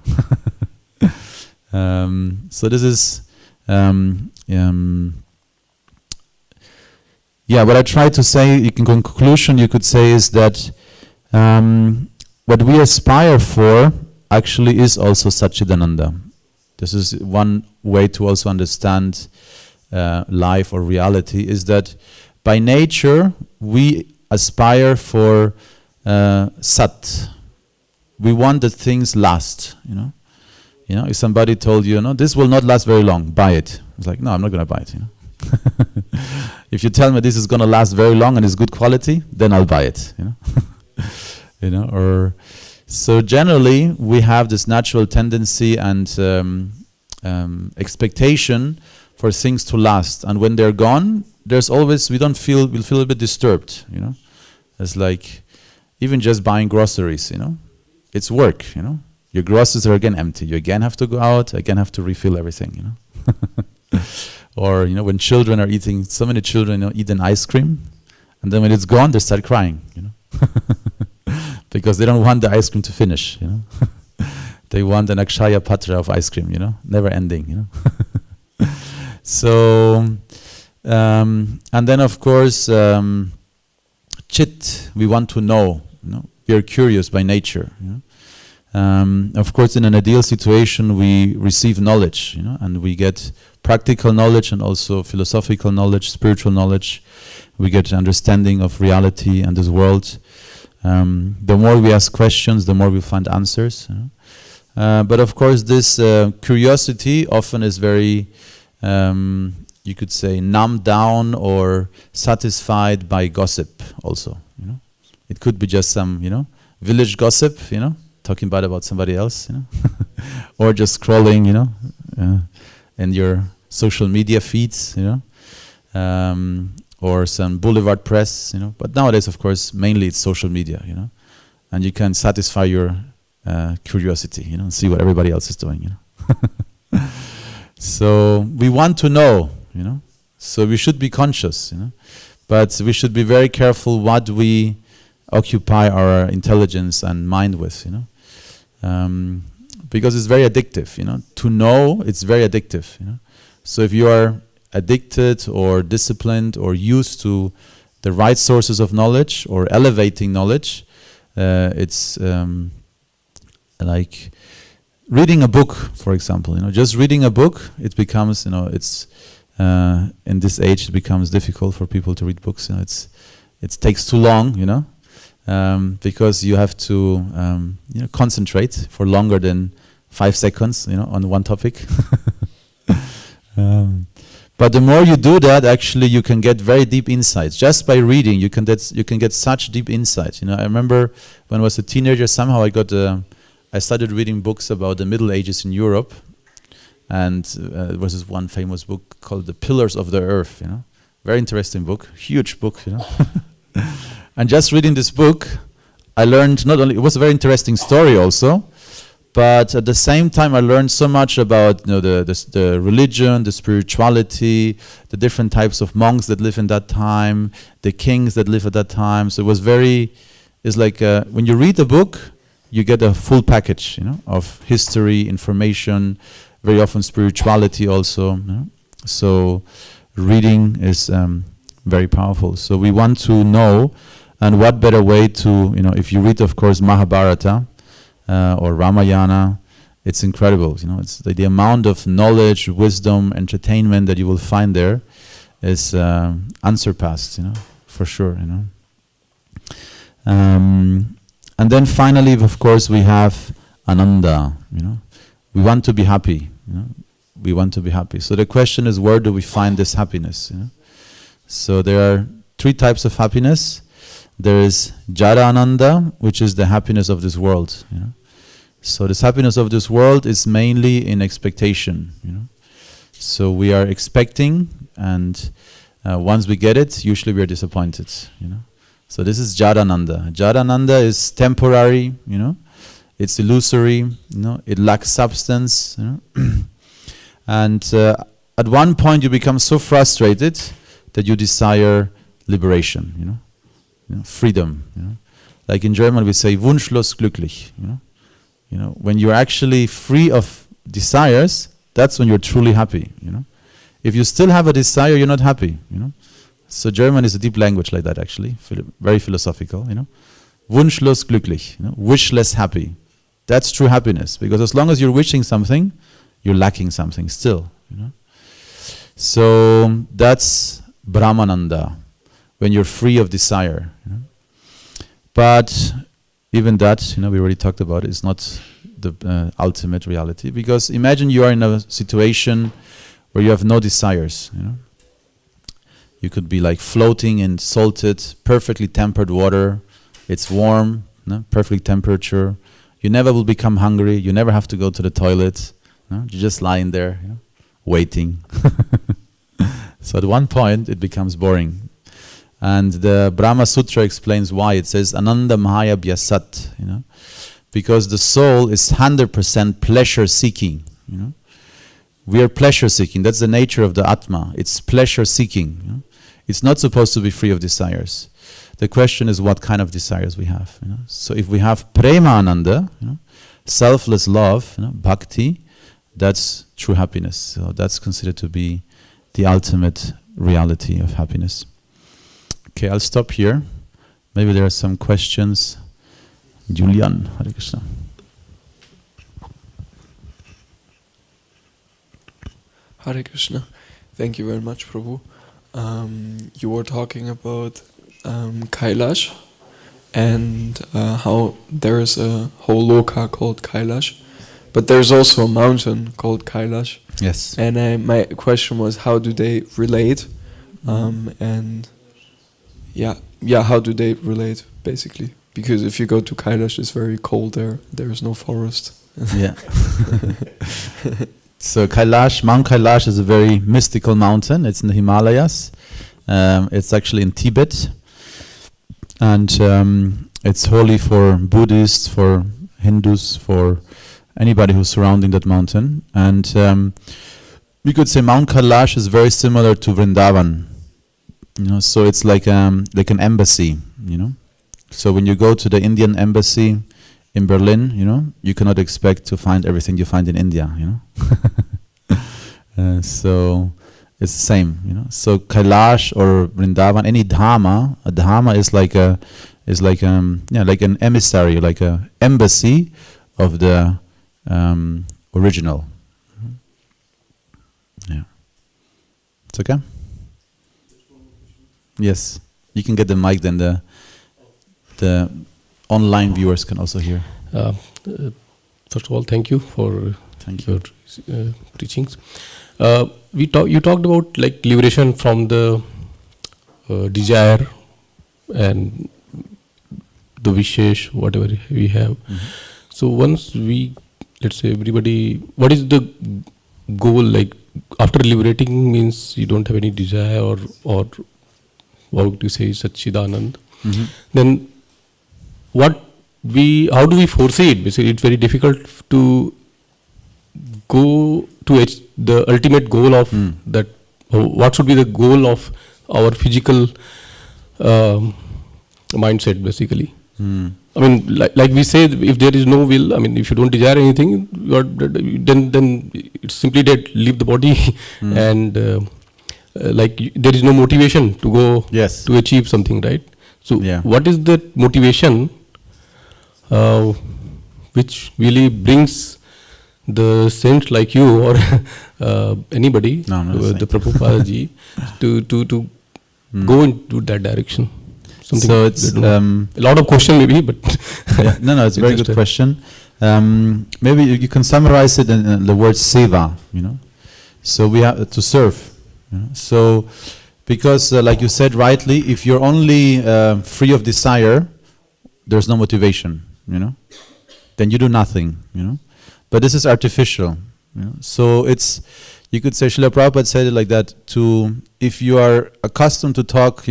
So this is, what I try to say in conclusion, you could say, is that what we aspire for actually is also Satchidananda. This is one way to also understand life or reality, is that by nature we aspire for Sat. We want that things last, if somebody told you, this will not last very long, buy it. It's like, no, I'm not going to buy it, If you tell me this is going to last very long and is good quality, then I'll buy it, or so generally we have this natural tendency and expectation for things to last, and when they're gone, there's always we'll feel a bit disturbed, It's like even just buying groceries, it's work, Your groceries are again empty. You again have to go out, again have to refill everything, Or, when children are eating, so many children eat an ice cream, and then when it's gone, they start crying, because they don't want the ice cream to finish, They want an Akshaya Patra of ice cream, never ending, So, and then of course, Chit, we want to know, we are curious by nature, Of course, in an ideal situation, we receive knowledge, and we get practical knowledge and also philosophical knowledge, spiritual knowledge. We get understanding of reality and this world. The more we ask questions, the more we find answers. But of course, this curiosity often is very, you could say, numbed down or satisfied by gossip also. It could be just some, village gossip, talking bad about somebody else, or just scrolling, in your social media feeds, or some boulevard press, But nowadays, of course, mainly it's social media, and you can satisfy your curiosity, and see what everybody else is doing, So we want to know, So we should be conscious, but we should be very careful what we occupy our intelligence and mind with, because it's very addictive, To know, it's very addictive, So if you are addicted or disciplined or used to the right sources of knowledge or elevating knowledge, it's like reading a book, for example. Just reading a book, it becomes, it's in this age it becomes difficult for people to read books. It takes too long, because you have to concentrate for longer than 5 seconds, on one topic. But the more you do that, actually, you can get very deep insights. Just by reading, you can get such deep insights. I remember when I was a teenager, somehow I started reading books about the Middle Ages in Europe, and there was this one famous book called The Pillars of the Earth. Very interesting book, huge book. And just reading this book, I learned not only, it was a very interesting story also, but at the same time I learned so much about the religion, the spirituality, the different types of monks that live in that time, the kings that live at that time. So it was it's like when you read the book, you get a full package, of history, information, very often spirituality also. You know? So reading is very powerful. So we want to know, and what better way to, if you read, of course, Mahabharata or Ramayana, it's incredible. It's the amount of knowledge, wisdom, entertainment that you will find there is unsurpassed, for sure. And then finally, of course, we have Ananda. We want to be happy. We want to be happy. So the question is, where do we find this happiness? So there are 3 types of happiness. There is Jara Ananda, which is the happiness of this world. So this happiness of this world is mainly in expectation. So we are expecting, and once we get it, usually we are disappointed. So this is Jadananda. Jadananda is temporary. It's illusory. It lacks substance. And at one point you become so frustrated that you desire liberation. Freedom. Like in German we say wunschlos glücklich. When you're actually free of desires, that's when you're truly happy. If you still have a desire, you're not happy. So German is a deep language like that, actually, very philosophical. Wunschlos glücklich, wishless happy. That's true happiness, because as long as you're wishing something, you're lacking something still. So that's Brahmananda, when you're free of desire. But even that, we already talked about it, is not the ultimate reality. Because imagine you are in a situation where you have no desires. You could be like floating in salted, perfectly tempered water. It's warm, perfect temperature. You never will become hungry. You never have to go to the toilet. You're just lying there, waiting. So at one point it becomes boring. And the Brahma Sutra explains why. It says Ananda Mahaya Bhyasat, because the soul is 100% pleasure seeking. We are pleasure seeking. That's the nature of the Atma. It's pleasure seeking. It's not supposed to be free of desires. The question is what kind of desires we have. So if we have Prema Ananda, selfless love, bhakti, that's true happiness. So that's considered to be the ultimate reality of happiness. Okay, I'll stop here. Maybe there are some questions. Julian, Hare Krishna. Hare Krishna. Thank you very much, Prabhu. You were talking about Kailash and how there is a whole loka called Kailash, but there's also a mountain called Kailash. Yes. And my question was, how do they relate? How do they relate, basically? Because if you go to Kailash, it's very cold there. There's no forest. Yeah. So Mount Kailash is a very mystical mountain. It's in the Himalayas. It's actually in Tibet. And it's holy for Buddhists, for Hindus, for anybody who's surrounding that mountain. And we could say Mount Kailash is very similar to Vrindavan. So it's like an embassy, So when you go to the Indian embassy in Berlin, you cannot expect to find everything you find in India, So it's the same, So Kailash or Vrindavan, any dhamma, a dhamma is like an emissary, like an embassy of the original. Yeah. It's okay? Yes. You can get the mic, then the online viewers can also hear. First of all, thank you for your teachings. You talked about like liberation from the desire and the wishes, whatever we have. Mm-hmm. So once let's say everybody, what is the goal? Like after liberating means you don't have any desire or what would you say, Satchidanand. Mm-hmm. Then how do we foresee it? Basically, it's very difficult to go to the ultimate goal of that. What should be the goal of our physical mindset, basically? I mean, like we say, if there is no will, I mean, if you don't desire anything, then it's simply that leave the body, and there is no motivation to go to achieve something, right? So, what is the motivation which really brings the saints like you or anybody, the Prabhupada ji, to go into that direction? So it's a lot of question maybe, but no, it's a very good question. Maybe you can summarize it in the word seva. So we have to serve. So because, like you said rightly, if you're only free of desire, there's no motivation. Then you do nothing. But this is artificial. So it's, you could say, Srila Prabhupada said it like that. If you are accustomed to talk,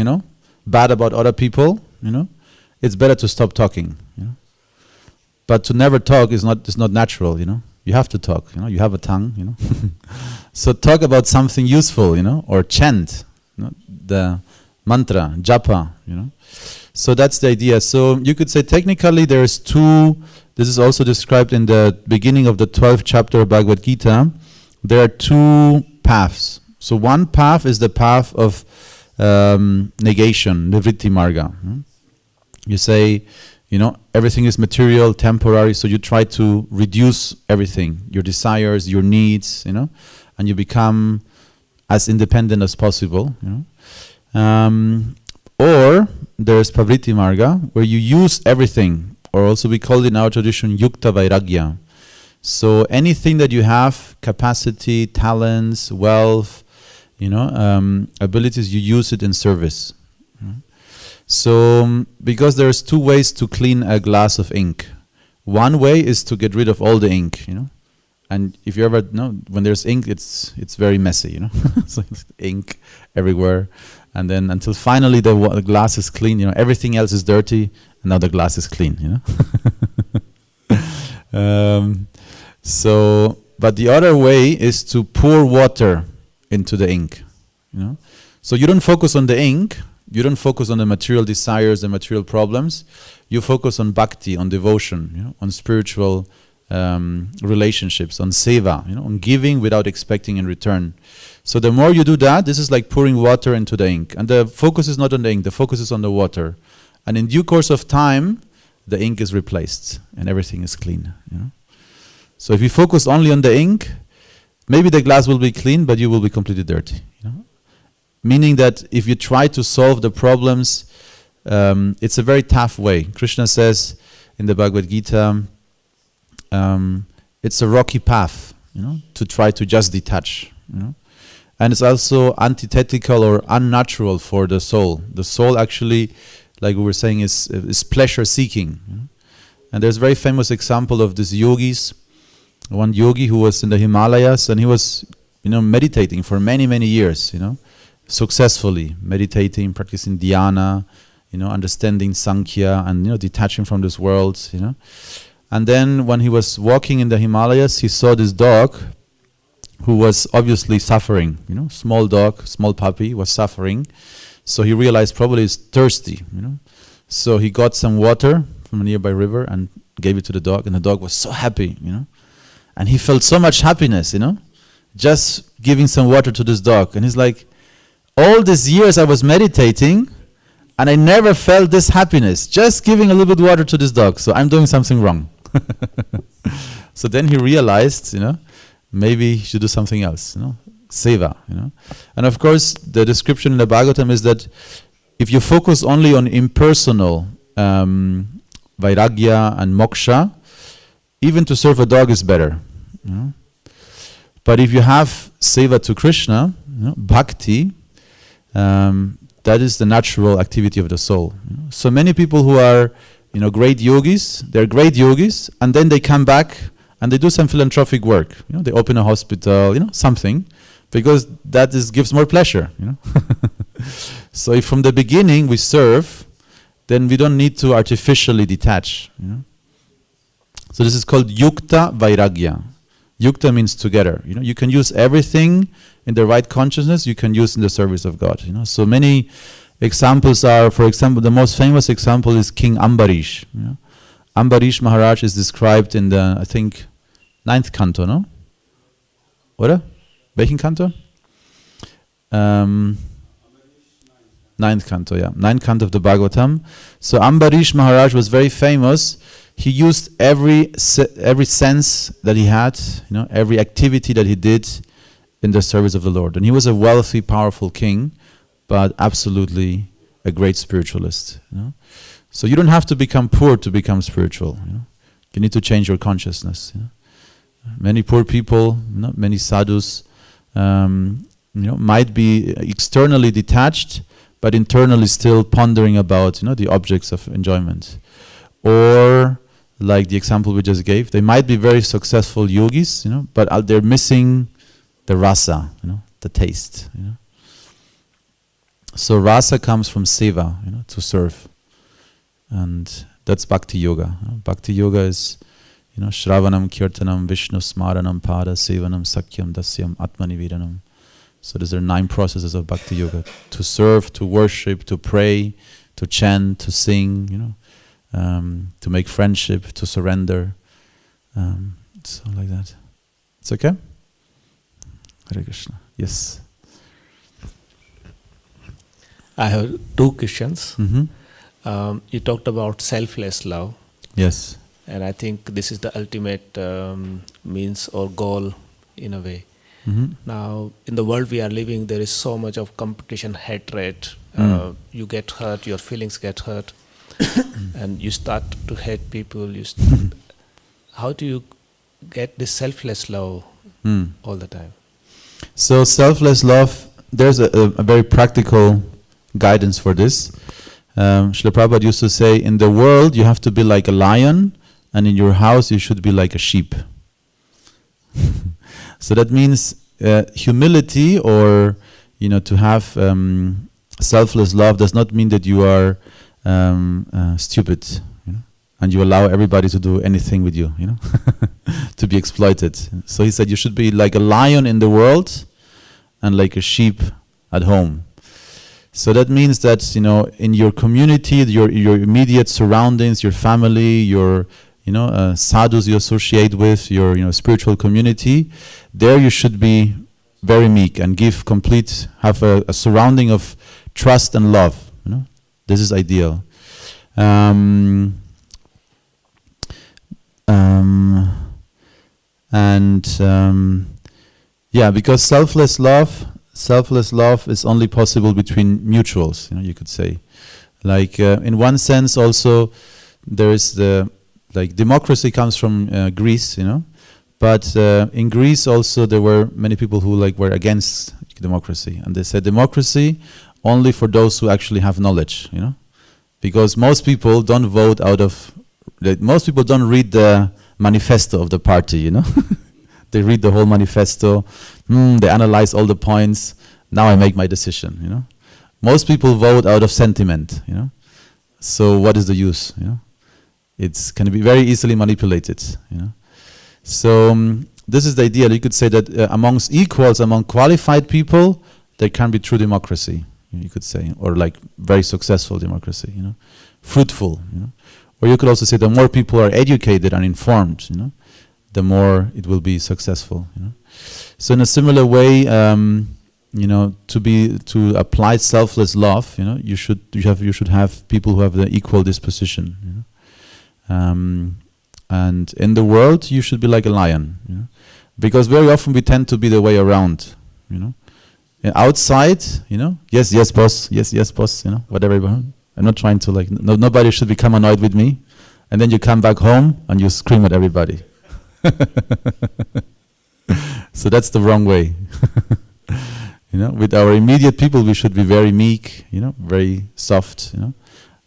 bad about other people, it's better to stop talking. But to never talk is not natural. You have to talk. You have a tongue. So talk about something useful. Or chant, the mantra, japa. So that's the idea. So you could say technically there's two. This is also described in the beginning of the 12th chapter of Bhagavad Gita. There are two paths. So one path is the path of negation, nivritti marga. You say, everything is material, temporary, so you try to reduce everything, your desires, your needs, and you become as independent as possible. Or there's pavritti marga, where you use everything, or also we call it in our tradition yukta vairagya. So anything that you have, capacity, talents, wealth, abilities, you use it in service. So, because there's two ways to clean a glass of ink. One way is to get rid of all the ink, and if you ever know, when there's ink, it's very messy, so it's ink everywhere, and then until finally the glass is clean, everything else is dirty, and now the glass is clean, So, but the other way is to pour water into the ink, So you don't focus on the ink, you don't focus on the material desires, the material problems. You focus on bhakti, on devotion, on spiritual relationships, on seva, on giving without expecting in return. So the more you do that, this is like pouring water into the ink. And the focus is not on the ink, the focus is on the water. And in due course of time, the ink is replaced and everything is clean. So if you focus only on the ink, maybe the glass will be clean, but you will be completely dirty. Meaning that if you try to solve the problems, it's a very tough way. Krishna says in the Bhagavad Gita, it's a rocky path, to try to just detach. And it's also antithetical or unnatural for the soul. The soul actually, like we were saying, is pleasure seeking. And there's a very famous example of these yogis. One yogi who was in the Himalayas, and he was, meditating for many, many years, successfully meditating, practicing dhyana, understanding Sankhya, and detaching from this world, And then when he was walking in the Himalayas, he saw this dog who was obviously suffering, small dog, small puppy was suffering. So he realized probably it's thirsty, So he got some water from a nearby river and gave it to the dog, and the dog was so happy, And he felt so much happiness, just giving some water to this dog. And he's like, all these years I was meditating and I never felt this happiness, just giving a little bit of water to this dog, so I'm doing something wrong. So then he realized, maybe he should do something else, seva, And of course, the description in the Bhagavatam is that if you focus only on impersonal vairagya and moksha, even to serve a dog is better. But if you have seva to Krishna, bhakti, that is the natural activity of the soul. So many people who are, great yogis, they're great yogis, and then they come back and they do some philanthropic work. They open a hospital, something, because that gives more pleasure. So if from the beginning we serve, then we don't need to artificially detach. So this is called yukta vairagya. Yukta means together. You can use everything in the right consciousness, you can use in the service of God. So many examples are, for example, the most famous example is King Ambarish. Ambarish Maharaj is described in the, I think, 9th canto, no? Oder? Welchen Canto? 9th canto, yeah. 9th canto of the Bhagavatam. So Ambarish Maharaj was very famous. He used every sense that he had, every activity that he did in the service of the Lord. And he was a wealthy, powerful king, but absolutely a great spiritualist. So you don't have to become poor to become spiritual. You need to change your consciousness. Many poor people, many sadhus, might be externally detached, but internally still pondering about, the objects of enjoyment. Or, like the example we just gave, they might be very successful yogis, but they're missing the rasa, the taste. So rasa comes from seva, to serve, and that's bhakti yoga. Bhakti yoga is, Shravanam, Kirtanam, Vishnu Smaranam, Pada, Sevanam, Sakyam, Dasyam, Atmanivedanam. So these are 9 processes of bhakti yoga: to serve, to worship, to pray, to chant, to sing, to make friendship, to surrender. So like that. It's okay? Hare Krishna. Yes. I have 2 questions. Mm-hmm. You talked about selfless love. Yes. And I think this is the ultimate means or goal in a way. Mm-hmm. Now, in the world we are living, there is so much of competition, hatred. You get hurt, your feelings get hurt, and you start to hate people. How do you get this selfless love all the time? So selfless love, there's a very practical guidance for this. Srila Prabhupada used to say, in the world you have to be like a lion, and in your house you should be like a sheep. So that means humility, or to have selfless love does not mean that you are stupid, and you allow everybody to do anything with you, to be exploited. So he said you should be like a lion in the world and like a sheep at home. So that means that in your community, your immediate surroundings, your family, your sadhus you associate with, your spiritual community, there you should be very meek and have a surrounding of trust and love. This is ideal. Because selfless love is only possible between mutuals, you could say. Like in one sense also there is democracy comes from Greece, but in Greece also there were many people who were against democracy, and they said democracy only for those who actually have knowledge, because most people don't vote most people don't read the manifesto of the party, They read the whole manifesto, they analyze all the points, now I make my decision, Most people vote out of sentiment, So what is the use, It can be very easily manipulated, So this is the idea. You could say that amongst equals, among qualified people, there can be true democracy, you could say, or very successful democracy, fruitful, Or you could also say the more people are educated and informed, the more it will be successful. So in a similar way, to apply selfless love, you should have people who have the equal disposition. And in the world, you should be like a lion, because very often we tend to be the way around. And outside, yes, boss, yes, boss, whatever. I'm not trying to nobody should become annoyed with me, and then you come back home and you scream at everybody. So that's the wrong way. With our immediate people we should be very meek, very soft,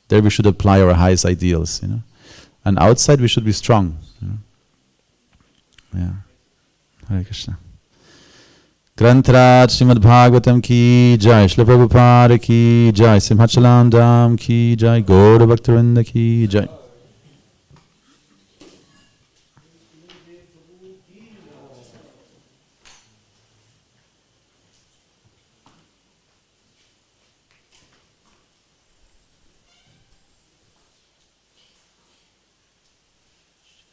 There we should apply our highest ideals, And outside we should be strong. Yeah. Hare Krishna. Grantrat Śrīmad-Bhāgavatam ki jai, Śrīla Prabhupada ki jai, Simhachalam Dham ki jai, Gaura Bhaktivinoda ki jai.